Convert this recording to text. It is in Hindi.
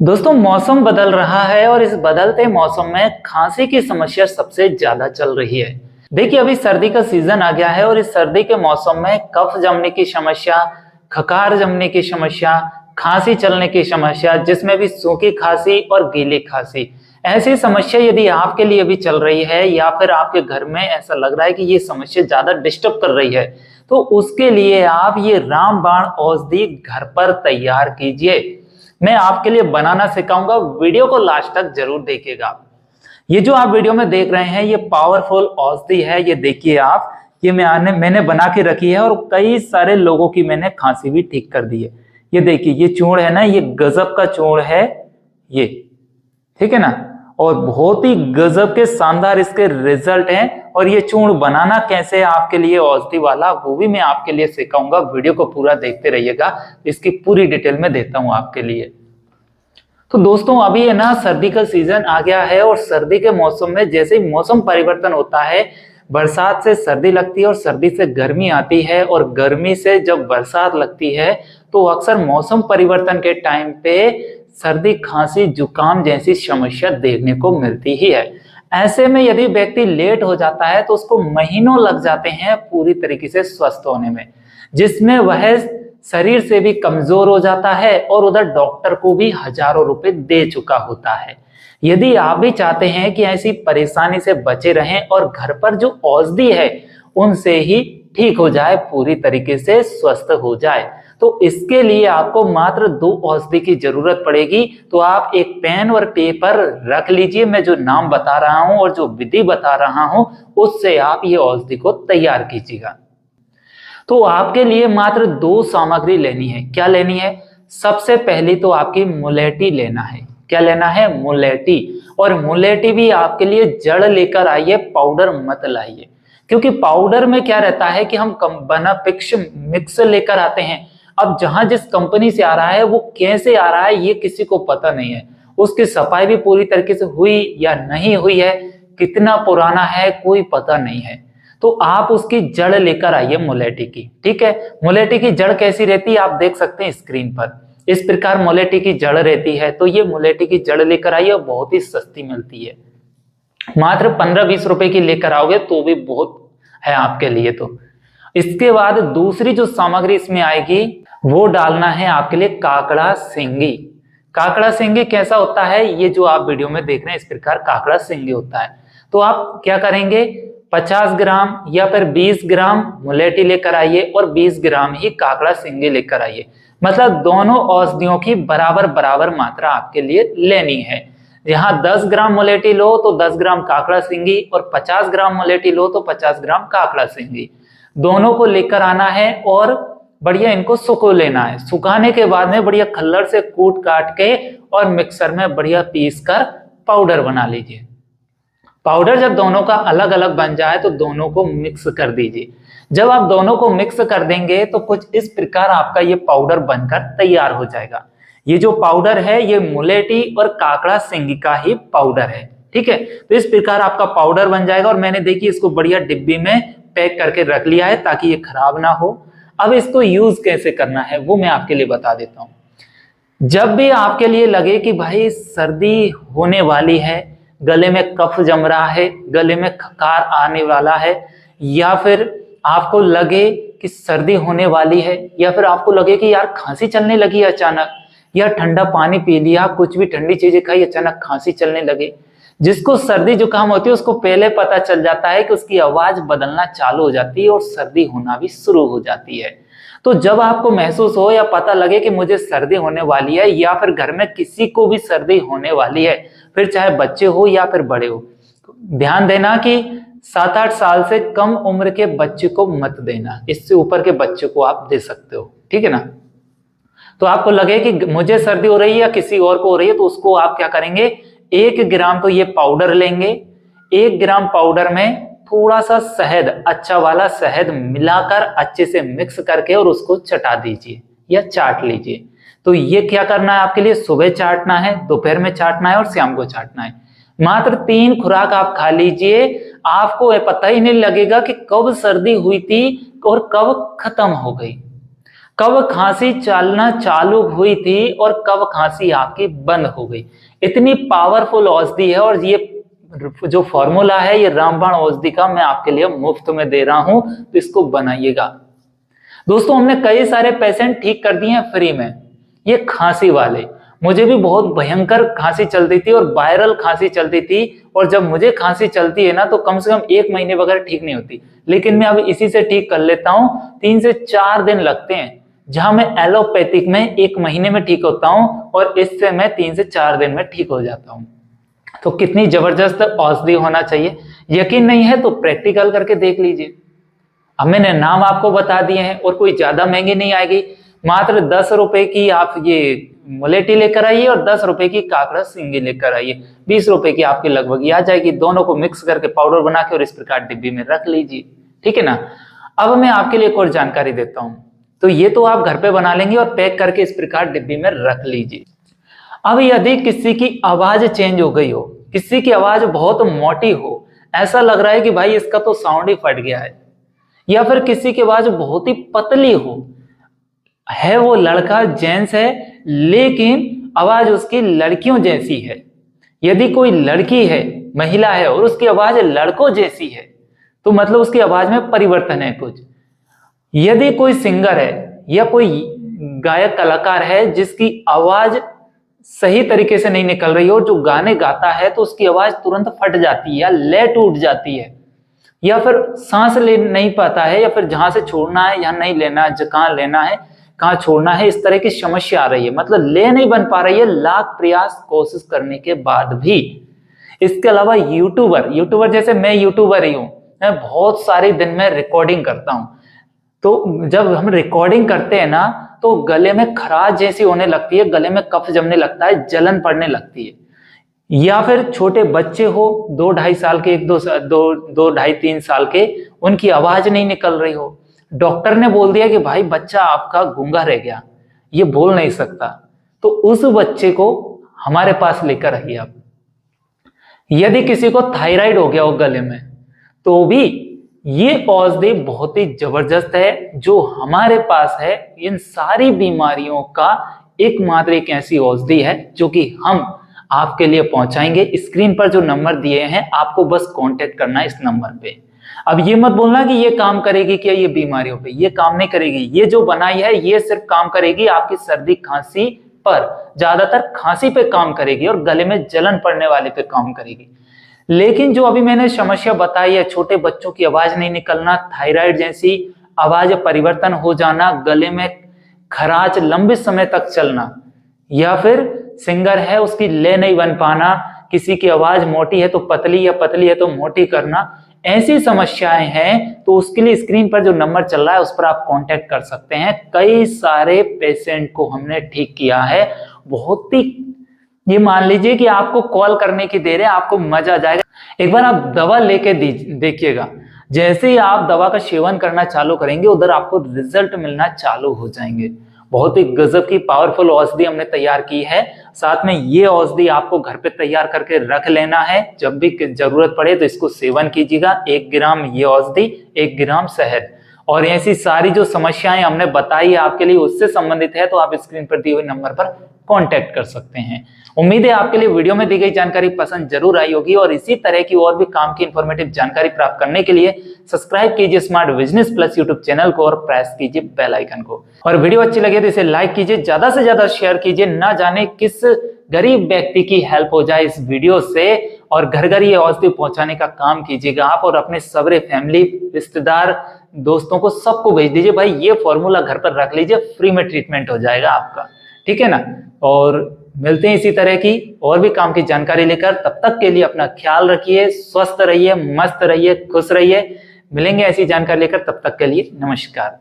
दोस्तों मौसम बदल रहा है और इस बदलते मौसम में खांसी की समस्या सबसे ज्यादा चल रही है। देखिए अभी सर्दी का सीजन आ गया है और इस सर्दी के मौसम में कफ जमने की समस्या, खकार जमने की समस्या, खांसी चलने की समस्या, जिसमें भी सूखी खांसी और गीली खांसी, ऐसी समस्या यदि आपके लिए भी चल रही है या फिर आपके घर में ऐसा लग रहा है कि ये समस्या ज्यादा डिस्टर्ब कर रही है, तो उसके लिए आप ये रामबाण औषधि घर पर तैयार कीजिए। मैं आपके लिए बनाना सिखाऊंगा, वीडियो को लास्ट तक जरूर देखिएगा। ये जो आप वीडियो में देख रहे हैं ये पावरफुल औषधि है। ये देखिए आप, ये मैंने बना के रखी है और कई सारे लोगों की मैंने खांसी भी ठीक कर दी है। ये देखिए ये चूर्ण है ना, ये गजब का चूर्ण है ये, ठीक है ना, और बहुत ही गजब के शानदार इसके रिजल्ट हैं। और ये चूर्ण बनाना कैसे है आपके लिए औषधि वाला, वो भी मैं आपके लिए सिखाऊंगा। वीडियो को पूरा देखते रहिएगा, इसकी पूरी डिटेल में देता हूं आपके लिए। तो दोस्तों अभी है ना सर्दी का सीजन आ गया है और सर्दी के मौसम में जैसे ही मौसम परिवर्तन होता है, बरसात से सर्दी लगती है और सर्दी से गर्मी आती है और गर्मी से जब बरसात लगती है तो अक्सर मौसम परिवर्तन के टाइम पे सर्दी, खांसी, जुकाम जैसी समस्या देखने को मिलती ही है। ऐसे में यदि व्यक्ति लेट हो जाता है तो उसको महीनों लग जाते हैं पूरी तरीके से स्वस्थ होने में, जिसमें वह शरीर से भी कमजोर हो जाता है और उधर डॉक्टर को भी हजारों रुपए दे चुका होता है। यदि आप भी चाहते हैं कि ऐसी परेशानी से बचे रहें और घर पर जो औषधि है उनसे ही ठीक हो जाए, पूरी तरीके से स्वस्थ हो जाए, तो इसके लिए आपको मात्र 2 औषधि की जरूरत पड़ेगी। तो आप एक पेन और पेपर रख लीजिए, मैं जो नाम बता रहा हूं और जो विधि बता रहा हूं उससे आप ये औषधि को तैयार कीजिएगा। तो आपके लिए मात्र 2 सामग्री लेनी है। क्या लेनी है? सबसे पहली तो आपकी मुलेठी लेना है। क्या लेना है? मुलेठी। और मुलेठी भी आपके लिए जड़ लेकर आइए, पाउडर मत लाइए, क्योंकि पाउडर में क्या रहता है कि हम बना पिक्स मिक्स लेकर आते हैं। अब जहां जिस कंपनी से आ रहा है वो कैसे आ रहा है ये किसी को पता नहीं है, उसकी सफाई भी पूरी तरीके से हुई या नहीं हुई है, कितना पुराना है कोई पता नहीं है। तो आप उसकी जड़ लेकर आइए मुलेठी की, ठीक है। मुलेठी की जड़ कैसी रहती है आप देख सकते हैं स्क्रीन पर, इस प्रकार मुलेठी की जड़ रहती है। तो ये मुलेठी की जड़ लेकर आइए, बहुत ही सस्ती मिलती है, मात्र 15-20 रुपए की लेकर आओगे तो भी बहुत है आपके लिए। तो इसके बाद दूसरी जो सामग्री इसमें आएगी वो डालना है आपके लिए काकड़ा सिंगी। काकड़ा सिंगी कैसा होता है, ये जो आप वीडियो में देख रहे हैं इस प्रकार काकड़ा सिंगी होता है। तो आप क्या करेंगे, 50 ग्राम या फिर 20 ग्राम मुलेठी लेकर आइए और 20 ग्राम ही काकड़ा सिंगी लेकर आइए। मतलब दोनों औषधियों की बराबर बराबर मात्रा आपके लिए लेनी है। यहाँ 10 ग्राम मुलेठी लो तो 10 ग्राम काकड़ा सिंगी और 50 ग्राम मुलेठी लो तो 50 ग्राम काकड़ा सिंगी, दोनों को लेकर आना है और बढ़िया इनको सुखो लेना है। सुखाने के बाद में बढ़िया खल्लड़ से कूट काट के और मिक्सर में बढ़िया पीस कर पाउडर बना लीजिए। पाउडर जब दोनों का अलग अलग बन जाए तो दोनों को मिक्स कर दीजिए। जब आप दोनों को मिक्स कर देंगे तो कुछ इस प्रकार आपका ये पाउडर बनकर तैयार हो जाएगा। ये जो पाउडर है ये मुलेठी और काकड़ा सिंगी का ही पाउडर है, ठीक है। तो इस प्रकार आपका पाउडर बन जाएगा और मैंने देखिए इसको बढ़िया डिब्बी में पैक करके रख लिया है ताकि ये खराब ना हो। अब इसको यूज कैसे करना है वो मैं आपके लिए बता देता हूं। जब भी आपके लिए लगे कि भाई सर्दी होने वाली है, गले में कफ जम रहा है, गले में खकार आने वाला है, या फिर आपको लगे कि सर्दी होने वाली है, या फिर आपको लगे कि यार खांसी चलने लगी अचानक, या ठंडा पानी पी लिया, कुछ भी ठंडी चीजें खाई, अचानक खांसी चलने लगे। जिसको सर्दी जुकाम होती है उसको पहले पता चल जाता है कि उसकी आवाज बदलना चालू हो जाती है और सर्दी होना भी शुरू हो जाती है। तो जब आपको महसूस हो या पता लगे कि मुझे सर्दी होने वाली है या फिर घर में किसी को भी सर्दी होने वाली है, फिर चाहे बच्चे हो या फिर बड़े हो, ध्यान देना कि 7-8 साल से कम उम्र के बच्चे को मत देना, इससे ऊपर के बच्चे को आप दे सकते हो, ठीक है ना। तो आपको लगे कि मुझे सर्दी हो रही है या किसी और को हो रही है तो उसको आप क्या करेंगे, 1 ग्राम तो ये पाउडर लेंगे, 1 ग्राम पाउडर में थोड़ा सा शहद, अच्छा वाला शहद मिलाकर अच्छे से मिक्स करके और उसको चटा दीजिए या चाट लीजिए। तो ये क्या करना है आपके लिए, सुबह चाटना है, दोपहर में चाटना है और शाम को चाटना है। मात्र 3 खुराक आप खा लीजिए, आपको पता ही नहीं लगेगा कि कब सर्दी हुई थी और कब खत्म हो गई। कब खांसी चलना चालू हुई थी और कब खांसी आपकी बंद हो गई। इतनी पावरफुल औषधि है और ये जो फॉर्मूला है ये रामबाण औषधि का मैं आपके लिए मुफ्त में दे रहा हूं, तो इसको बनाइएगा। दोस्तों हमने कई सारे पेशेंट ठीक कर दिए हैं फ्री में। ये खांसी वाले, मुझे भी बहुत भयंकर खांसी चलती थी और वायरल खांसी चलती थी, और जब मुझे खांसी चलती है ना तो कम से कम 1 महीने बगैर ठीक नहीं होती, लेकिन मैं अब इसी से ठीक कर लेता हूं। 3 से 4 दिन लगते हैं, जहां मैं एलोपैथिक में 1 महीने में ठीक होता हूं और इससे मैं 3 से 4 दिन में ठीक हो जाता हूं। तो कितनी जबरदस्त औषधि होना चाहिए। यकीन नहीं है तो प्रैक्टिकल करके देख लीजिए। अब मैंने नाम आपको बता दिए हैं और कोई ज्यादा महंगी नहीं आएगी। मात्र 10 रुपए की आप ये मुलेठी लेकर आइए और 10 रुपए की काकड़ा सिंगी लेकर आइए, 20 रुपए की आपके लगभग आ जाएगी। दोनों को मिक्स करके पाउडर बना के और इस प्रकार डिब्बी में रख लीजिए, ठीक है ना। अब मैं आपके लिए एक और जानकारी देता हूं। तो ये तो आप घर पे बना लेंगे और पैक करके इस प्रकार डिब्बी में रख लीजिए। अब यदि किसी की आवाज चेंज हो गई हो, किसी की आवाज बहुत मोटी हो, ऐसा लग रहा है कि भाई इसका तो साउंड ही फट गया है, या फिर किसी की आवाज बहुत ही पतली हो, है वो लड़का जेंट्स है लेकिन आवाज उसकी लड़कियों जैसी है। यदि कोई लड़की है, महिला है और उसकी आवाज लड़कों जैसी है, तो मतलब उसकी आवाज में परिवर्तन है कुछ। यदि कोई सिंगर है या कोई गायक कलाकार है जिसकी आवाज सही तरीके से नहीं निकल रही हो, जो गाने गाता है तो उसकी आवाज तुरंत फट जाती है या ले टूट जाती है, या फिर सांस ले नहीं पाता है, या फिर जहां से छोड़ना है यहाँ नहीं लेना, कहाँ लेना है कहाँ छोड़ना है, इस तरह की समस्या आ रही है, मतलब ले नहीं बन पा रही है लाख प्रयास कोशिश करने के बाद भी। इसके अलावा यूट्यूबर जैसे मैं यूट्यूबर ही हूं, मैं बहुत सारे दिन में रिकॉर्डिंग करता हूं, तो जब हम रिकॉर्डिंग करते हैं ना तो गले में खराश जैसी होने लगती है, गले में कफ जमने लगता है, जलन पड़ने लगती है। या फिर छोटे बच्चे हो 2-2.5 साल के, 2-2.5-3 साल के, उनकी आवाज नहीं निकल रही हो, डॉक्टर ने बोल दिया कि भाई बच्चा आपका गूंगा रह गया, ये बोल नहीं सकता, तो उस बच्चे को हमारे पास लेकर आइए आप। यदि किसी को थायराइड हो गया हो गले में, तो भी ये औषधि बहुत ही जबरदस्त है जो हमारे पास है। इन सारी बीमारियों का एकमात्र एक ऐसी औषधि है जो कि हम आपके लिए पहुंचाएंगे। स्क्रीन पर जो नंबर दिए हैं आपको बस कांटेक्ट करना है इस नंबर पे। अब ये मत बोलना कि ये काम करेगी क्या ये बीमारियों पे, ये काम नहीं करेगी। ये जो बनाई है ये सिर्फ काम करेगी आपकी सर्दी खांसी पर, ज्यादातर खांसी पे काम करेगी और गले में जलन पड़ने वाले पे काम करेगी। लेकिन जो अभी मैंने समस्या बताई है, छोटे बच्चों की आवाज नहीं निकलना, थायराइड जैसी आवाज परिवर्तन हो जाना, गले में खराश लंबे समय तक चलना, या फिर सिंगर है उसकी ले नहीं बन पाना, किसी की आवाज मोटी है तो पतली या पतली है तो मोटी करना, ऐसी समस्याएं हैं तो उसके लिए स्क्रीन पर जो नंबर चल रहा है उस पर आप कांटेक्ट कर सकते हैं। कई सारे पेशेंट को हमने ठीक किया है। बहुत ही, ये मान लीजिए कि आपको कॉल करने की देर है, आपको मजा आ जाएगा। एक बार आप दवा लेके देखिएगा, जैसे ही आप दवा का सेवन करना चालू करेंगे उधर आपको रिजल्ट मिलना चालू हो जाएंगे। बहुत ही गजब की पावरफुल औषधि हमने तैयार की है। साथ में ये औषधि आपको घर पे तैयार करके रख लेना है, जब भी जरूरत पड़े तो इसको सेवन कीजिएगा। 1 ग्राम ये औषधि, 1 ग्राम शहद, और ऐसी सारी जो समस्याएं हमने बताई है आपके लिए उससे संबंधित है तो आप स्क्रीन पर दिए हुए नंबर पर कांटेक्ट कर सकते हैं। उम्मीद है आपके लिए वीडियो में दी गई जानकारी पसंद जरूर आई होगी, और इसी तरह की और भी काम की इंफॉर्मेटिव जानकारी प्राप्त करने के लिए सब्सक्राइब कीजिए smart business plus YouTube channel को और प्रेस कीजिए बेल आइकन को। और वीडियो अच्छी लगे तो इसे लाइक कीजिए, ज्यादा से ज्यादा शेयर कीजिए, ना जाने किस गरीब व्यक्ति की हेल्प हो जाए इस वीडियो से, और घर घर ये औषधि पहुंचाने का काम कीजिएगा आप, और अपने सबरे फैमिली रिश्तेदार दोस्तों को सबको भेज दीजिए, भाई ये फॉर्मूला घर पर रख लीजिए, फ्री में ट्रीटमेंट हो जाएगा आपका, ठीक है ना। और मिलते हैं इसी तरह की और भी काम की जानकारी लेकर। तब तक के लिए अपना ख्याल रखिए, स्वस्थ रहिए, मस्त रहिए, खुश रहिए। मिलेंगे ऐसी जानकारी लेकर, तब तक के लिए नमस्कार।